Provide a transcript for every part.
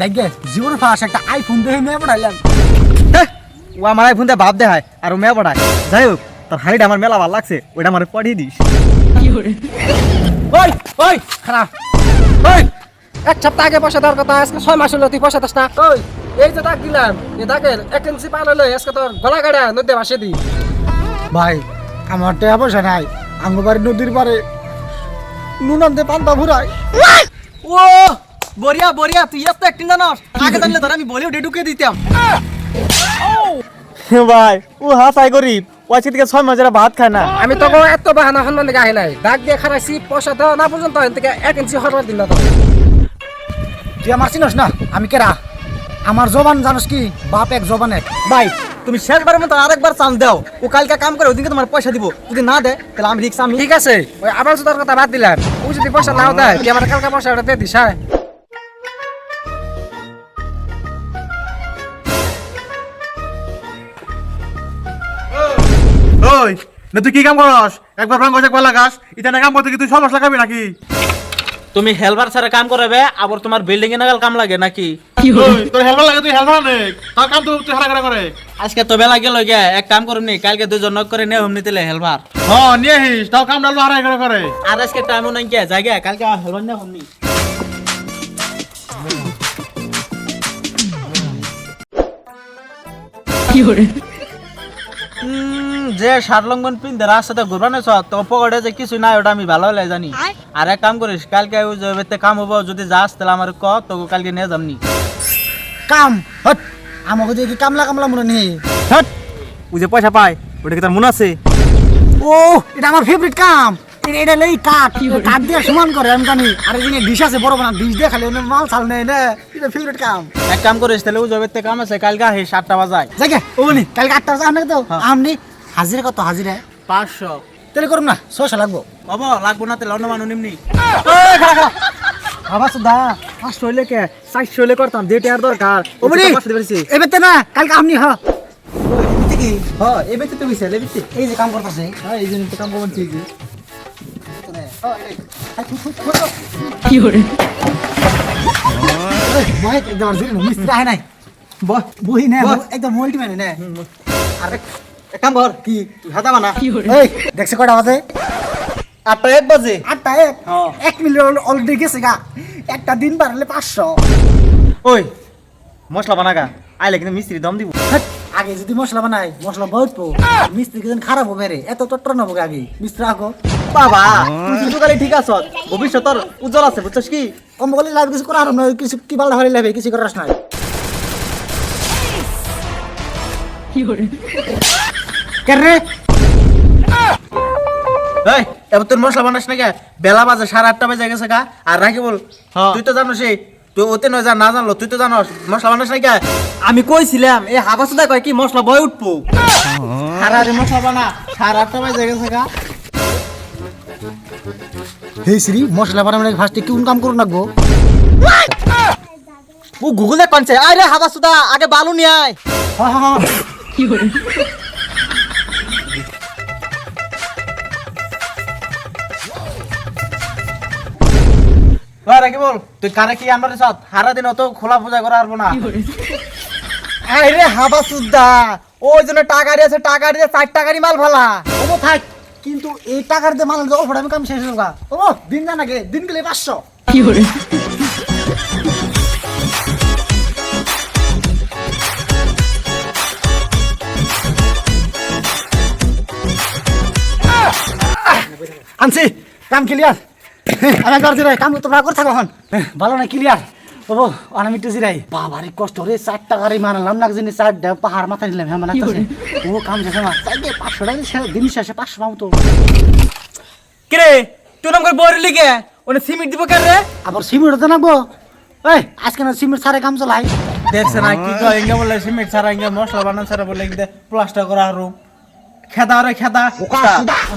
জায়গা জীবন ফাঁস একটা আইফোন দেখে মেয়ে পড়াইলাম। ও আমার আইফোন দিয়ে ভাব দেখায় আর ও মেয়ে পড়ায়। যাই হোক, তোর হাড়িটা আমার মেলা ভালো লাগছে, ওইটা আমার পড়িয়ে দিস। ওই ওই খারাপ ওই এক সপ্তাহ আগে পয়সা দেওয়ার কথা, আজকে 6 মাস হলো তুই পয়সা দাস না। ওই এই যে দাগ দিলাম, এই দাগের একেন্সি পার হলে আজকে তোর গলা কাটা নদী ভাসে দি। ভাই আমার টাকা পয়সা নাই, আঙ্গবাড়ি নদীর পারে নুন আনতে পান্তা ভুরাই। ও বরিয়া বরিয়া, তুই এত অ্যাক্টিং জানাস, আগে জানলে তোর আমি বলিউডে ঢুকে দিতাম। ভাই ও হাসাই গরিব, ও আজকে থেকে 6 মাস ভাত খায় না। আমি তো এত বাহানা হন মানে গায়ে নাই, দাগ দিয়ে খারাইছি পয়সা দেওয়া না পর্যন্ত এখান থেকে একেন্সি হরবার দিন না। তুই আমার চিনস না আমি কেরা, আমার জবান জানোস কি, বাপ এক জবান এক। ভাই তুমি শেষবারের মতো আরেকবার চান্স দাও, ও কালকে কাম করে ওদিনকে তোমার পয়সা দিব, যদি না দেয় তাহলে আমি রিক্সা আমি। ঠিক আছে, ওই আবার তোর কথা বাদ দিলাম, ও যদি পয়সা নাও দেয় তুই আমার কালকে পয়সা ওটা দিয়ে দিস। হ্যাঁ ওই না তুই কি কাম করস? একবার ভাঙ একবার লাগাস, ইতানে কাম করতে কি তুই 6 মাস লাগাবি নাকি? তুমি হেলবার ছাড়া কাম করাবে, আবার তোমার বিল্ডিং এ নাগাল কাম লাগে নাকি? ওই তোর হেলমেট লাগে, তুই হেলমেট নে, তার কাম তুই হারা করে। আজকে তো বেলা গেল গিয়া, এক কাম করুন, কালকে 2 জন নক করে নে হুমনি দিলে হেলবার। হ্যাঁ নিয়ে আহিস, তাও কাম ডালো হারা করে। আর আজকে টাইমও নাই গিয়া, জায়গা কালকে হেলবার নে হুমনি। যে শার্লংবন পিনতে রাস্তাতে ঘুরবা নেছ, তো পকেটে যে কিছু নাই ওটা আমি ভালো হলে জানি। আর এক কাম করিস, কালকে ওই যে বেতে কাম হবো, যদি যাস তাহলে আমার ক, তো কালকে নিয়ে যামনি। কাম হট আমাকে দিয়ে কি কামলা কামলা মনে নেই। হট, ও যে পয়সা পায় ওটা কি তার মনে আছে? ও এটা আমার ফেভারিট কাম, এটা লই কাঠ কাঠ দিয়ে সমান করে আমি জানি। আর এখানে ডিশ আছে বড় বড় ডিশ দিয়ে খালি মাল চাল নেই না, এটা ফেভারিট কাম। এক কাম করিস, তাহলে ওই যে বেতে কাম আছে, কালকে আসিস 8টা বাজায়। জায়গা ও বলি কালকে 8টা বাজে আনবে তো আমনি হাজিরা কত হাজিরা? 500 তাহলে করুম না 600 লাগবো। বাবা লাগবো না, তাহলে অন্য মানুষ নিমনি। বাবা সুদা 500 হইলে কে 400 হইলে করতাম, যেটা আর দরকার ও বলি এবার তো না কালকে আমনি হ কি হ্যাঁ এবে তো তুমি সেলে বিতে এই যে কাম করতেছে। হ্যাঁ এই জন্য তো কাম করছি যে কি করে বয় একদম জোরে মিস্ত্রি আয় নাই, বহি না একদম মোল্টি মানে না। আরে এক কাম কর, কি হাতা বানা। এই দেখছ কয়টা বাজে? 8টা 1 বাজে। 8টা 1 মিনিট অলরেডি গেছে গা, একটা দিন বাড়লে 500। ওই মশলা বানাগা আইলে কিন্তু মিস্ত্রি দম দিব। আগে যদি মশলা বানাই মশলা বহুত মিস্ত্রি কিন্তু খারাপ হবে রে, এত চট্টর নব আগে মিস্ত্রি আগো। বাবা তুই কিন্তু কালি ঠিক আছ, ভবিষ্যতর উজ্জ্বল আছে, বুঝছস কি? কম বলে লাভ কিছু করার নয়, কিছু কি বাল হলে লাভ কিছু করার নাই। কেন রে এই এবার তোর মশলা বানাস না কে? বেলা বাজে 8:30 বাজে গেছে গা। আর রাখি বল, তুই তো জানোস, তুই ওতে নয় যা না জানলো, তুই তো জানোস মশলা বানাস না কে? আমি কইছিলাম এই হাবাসুদা কয় কি মশলা বয় উঠবো, সারারে মশলা বানা, 8:30 বাজে গেছে গা। হেই শ্রী মশলা বানাবে ফার্স্টে কোন কাম করুন লাগবো? ও গুগলে কনছে আরে হাবাসুদা আগে বালু নিয়ে আয়। হ্যাঁ হ্যাঁ হ্যাঁ কি করে রাখি বল, তুই কারে কি আমার সাথ সারা দিন অত খোলা পূজা করা পারবো না। আরে হাবাসুদা ওই জন্য টাকা দিয়েছে, টাকা দিয়ে 4 টাকারই মাল ভালা। ও থাক, কিন্তু এই টাকার দিয়ে মাল দাও ফড়া আমি কাম শেষ হলো গা। ও দিন জানা গে দিন গেলে 500 কি করে। আনছি কাম ক্লিয়ার। আমি করছি রে কাম তোমরা করে থাকো এখন ভালো না ক্লিয়ার। ও আমি একটু জিরাই, বাবারে কষ্ট রে 4 টাকারই মানলাম না জানি 4টা পাহাড় মাথা নিলাম। হ্যাঁ মানে ও কাম শেষ না 500 টাকা দিন শেষে 500 পাবো তো। কিরে তুই নাম করে বইরে লিখে ওনে সিমেন্ট দিব কেন রে? আবার সিমেন্ট তো নাকবো? এই আজকে না সিমেন্ট ছাড়া কাম চলাই দেখছে না কি কয়, ইঙ্গা বলে সিমেন্ট ছাড়া, ইঙ্গা মশলা বানান ছাড়া বলে ইঙ্গা প্লাস্টার করা হারু খেদা রে খেদা।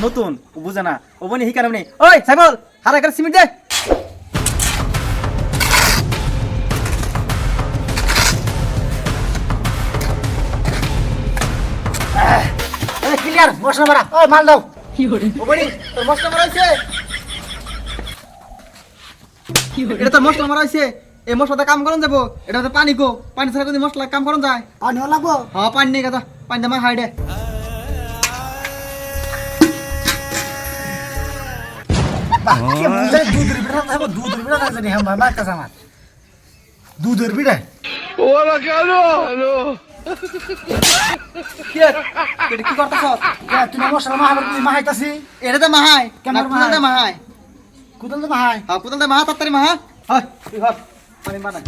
নতুন ও বুঝে না, ও বনি হি কারণে। ওই সাইবল হারা করে সিমেন্ট দে। ক্লিয়ার মশলা মারা। ওই মাল দাও। ও বনি তোর মশলা মারাইছে, এটা তো মশলা মারাইছে। এই মশলাটা কাম করন যাবো এটা তো পানি গো পানি ছাড়া কোনো মশলা কাম করন যায় পানি লাগবো হ্যাঁ পানি নেই কথা পানি দে মা হাইডে দুধের পিঠা থাকবো দুধের পিঠা থাকছে নি হ্যাঁ মার কাছে আমার দুধের পিঠা কি করতেছ তুমি মশলা মাহাবার মাহাইতাছি এটা তো মাহাই কেমন কুদাল দে মাহাই কুদল তো মাহাই হ্যাঁ কুদাল দে মাহা তাড়াতাড়ি মাহা হয় তুই ভাব পানি বানা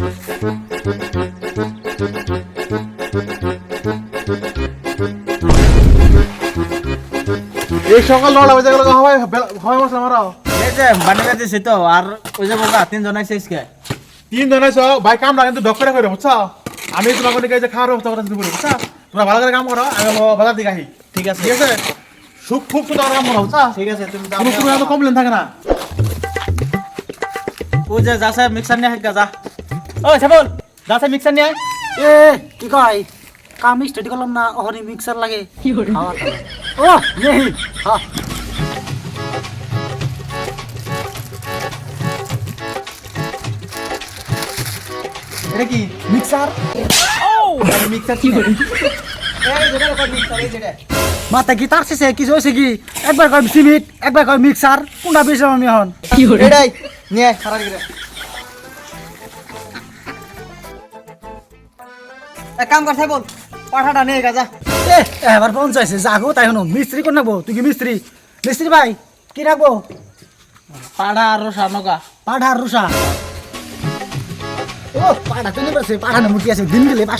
এই সকাল 9টা বাজে গেল হয় হয় মশলা মারাও এই যে বানিয়ে দিছি তো আর ওই যে বলবা 3 জন আইছে আজকে 3 জন আছো ভাই কাম না কিন্তু ডক্টরে করে বুঝছো আমি তোমাকে নিয়ে যে খাওয়ার ব্যবস্থা করতে দিব বুঝছো তোমরা ভালো করে কাম করো আমি বাজার দিকে আসি ঠিক আছে ঠিক আছে সুখ খুব তো কাম করো বুঝছো ঠিক আছে তুমি যাও কোনো সময় তো কমপ্লেন থাকে না ও যে যাছে মিক্সার নিয়ে হাইকা যা ওই সাবল যাছে মিক্সার নিয়ে আয়। এ কি কয় কাম স্টাডি করলাম না ওখানে মিক্সার লাগে কি করে ও নেই হ্যাঁ এটা কি মিক্সার মিক্সার কি করে এই যেটা কর মিক্সার এই যেটা মাথা কি তার শেষে কিছু হয়েছে কি একবার কয় সিমিট একবার কয় মিক্সার কোনটা বেশি আমি এখন এটাই নিয়ে খারাপ করে এক কাম কর বল পাঠাটা নিয়ে গাজা এ এবার পৌঁছাইছে যাগো তাই হনো মিস্ত্রি কোন রাখবো তুই কি মিস্ত্রি মিস্ত্রি ভাই কি রাখবো পাড়া আর সানকা পাঠা আর রুষা ও পাঠা তো নেবে পাঠা না মুখি আছে দিন গেলে 500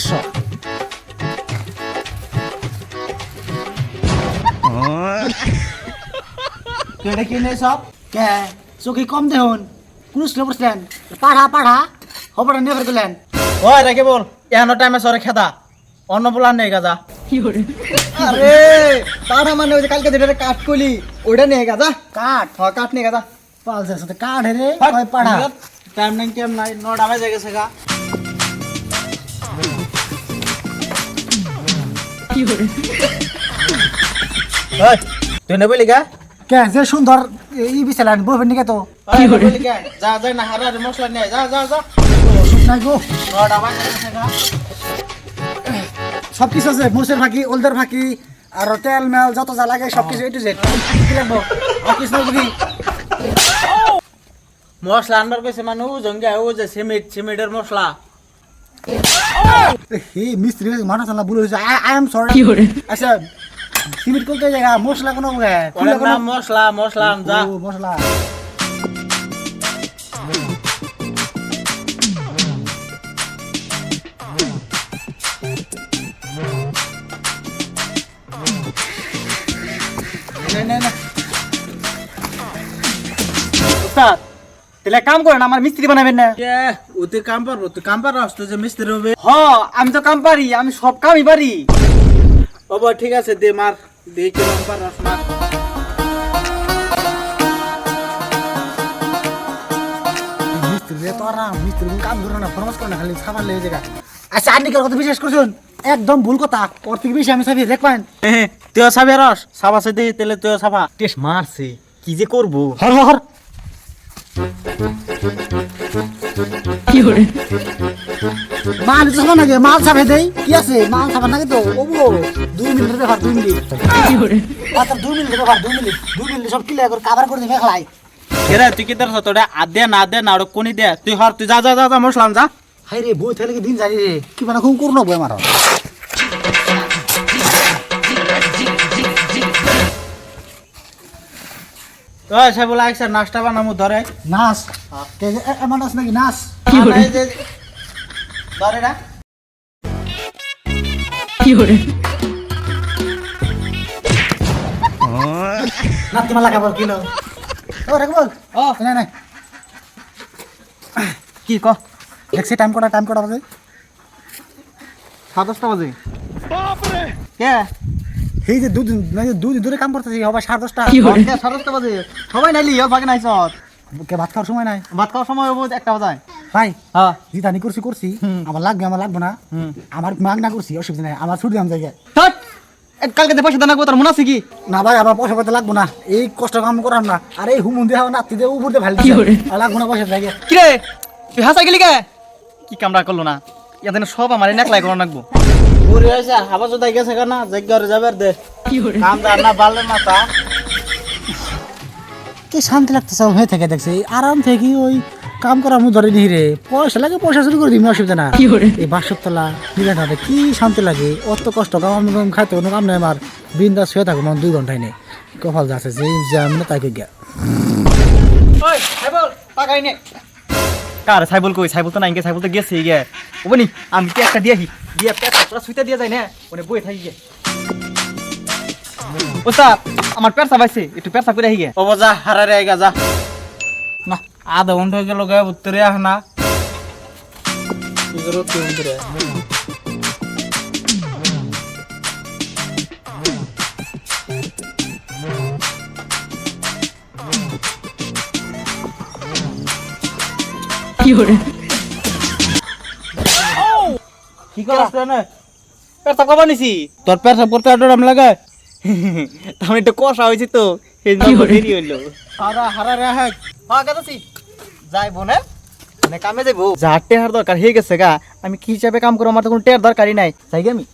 তুই এটা কি নিয়ে সব কে চোখে কম দেহন কোন স্লো বসলেন পাঠা পাঠা খবর নিয়ে ফের গেলেন ওই রেখে বল এখনো টাইমে সরে খেদা অন্য বলার নেই গাজা আরে পাঠা মানে ওই যে কালকে যেটা কাট কইলি ওইটা নিয়ে গাজা কাঠ হ্যাঁ কাট নিয়ে গাজা পালছে সাথে কাঠ রে কয় পাঠা টাইম নাই 9টা বাজে গেছে গা ওই তুই নেবে লিগা কে যে সুন্দর ই বিছালেন বইবেন নিকে তো কি করে যা যা না হারা মশলা নিয়ে যা যা যা নাই গো 9টা বাজে গেছে গা সব কিছু আছে মুসের ফাঁকি ওলদের ফাঁকি আর তেল মেল যত যা লাগে সব কিছু এটু জেড কি লাগবো আর কিছু নাই বুঝি মশলা আনবার কইছে মানে ও জঙ্গা ও যে সিমেন্টের মশলা হে মিস্ত্রি মাথা চালা ভুল হয়েছে আই এম সরি আচ্ছা সিমেন্ট কোনটা জায়গা মশলা কোনো ওর নাম মশলা মশলা আন যা ও মশলা উস্তাদ তাহলে কাম করেন আমার মিস্ত্রি বানাবেন না কে ওতে কাম পারবো তুই কাম পারো তো যে মিস্ত্রি হবে হ আমি তো কাম পারি আমি সব কামই পারি বাবা ঠিক আছে দে মার দে কি কাম পারস মার মিস্ত্রি রে তো আরাম মিস্ত্রি কাম করে না ফরমাস করে না খালি খাবার লেগে জায়গা আচ্ছা আপনি কথা বিশেষ করছেন একদম ভুল কথা ওর থেকে বেশি আমি সাবি দেখ পাইন তুই সাবে রস সাবাসে দে তেলে তুই সাবা টেস্ট মারছে কি যে করব হর হর মাল তো না গে মাল সাবে দেই কি আছে মাল সাবা নাকি তো ওবো 2 মিনিট ব্যাপার 2 মিনিট কি করে মাত্র 2 মিনিট ব্যাপার 2 মিনিট সব ক্লিয়ার করে কভার করে দিবে খেলাই কেরে তুই কি তোর তোড়া আদে না দে না কোনি দে তুই হর তুই যা যা যা মশলা আন যা হাই রে বই থাকলে কি দিন যাই রে কি মানে কোন করনো বই মারো ওই সে বলা একসা নাস্তা বানামু ধরে নাচ কে এমন নাচ নাকি নাচ ধরে না নাচ কি মালা খাবার কিলো ও রে বল ও না না কি ক দেখছি টাইম কটা বাজে 7:30 বাজে কে এই যে দুদিন দুদিন ধরে কাম করতেছি হবে 10:30 7:30 বাজে সবাই নাইলি ওর ভাগে নাইছ কে ভাত খাওয়ার সময় নাই ভাত খাওয়ার সময় হবো 1টা বাজে ভাই হ্যাঁ জিতানি করছি আমার লাগবে না আমার মাগ না করছি অসুবিধা নাই আমার ছুটি দাম জায়গা থাক কালকে যে পয়সা দানা তোর মনে আছে কি না ভাই আমার পয়সা পাতে লাগবো না এই কষ্ট কাম করাম না আর এই হুমুন দেওয়া নাতি দিয়ে উপর দিয়ে ভালো লাগবো না পয়সা জায়গা কি রে তুই হাসা গেলি কে কি কামড়া করলো না ইয়াতে সব আমার নেকলাই করা লাগবো বুড়ি হয়েছে হাবা জোদাই গেছে কেনা জায়গার যাবার দে কাম দার না বালের মাথা কি শান্তি লাগতেছে হয়ে থেকে দেখছি আরাম থেকে ওই কাম করা আমি ধরে নিহি রে পয়সা লাগে পয়সা শুরু করে দিবি অসুবিধা না এই বাসতলা নিরাটাতে কি শান্তি লাগে অত কষ্ট কাম আমি খাইতে কোনো কাম নেই আমার বিন্দাস শুয়ে থাকবো আমার 2 ঘন্টায় নেই কপাল যাচ্ছে যে আমি না তাকে গিয়া ওই সাইবল টাকাই নে কার সাইবল কই সাইবল তো নাই গে সাইবল তো গেছে গে ওবনি আমি কি একটা দিয়াহি দিয়া পেট পুরো সুইতা দিয়া যায় না ওনে বই থাকি গে ওস্তাদ আমার পেট সাবাইছে একটু পেট সাপ করে আহি গে ও যা হারারে আইগা যা না আধা ঘন্টা হয়ে গেল গায়ে উত্তরে আহ না কি করছ না পেট সাপ কবা নিছি তোর পেশা করতে আডরাম লাগে আমি একটু কষা হইছি তো এই জন্য দেরি হইলো হারারে আহ হ্যাঁ কাটাছি যাইবো না মানে কামে যাইবো যা টেহার দরকার হয়ে গেছে গা আমি কি হিসাবে কাম করবো আমার তো কোনো টেহার দরকারই নাই যাই গে আমি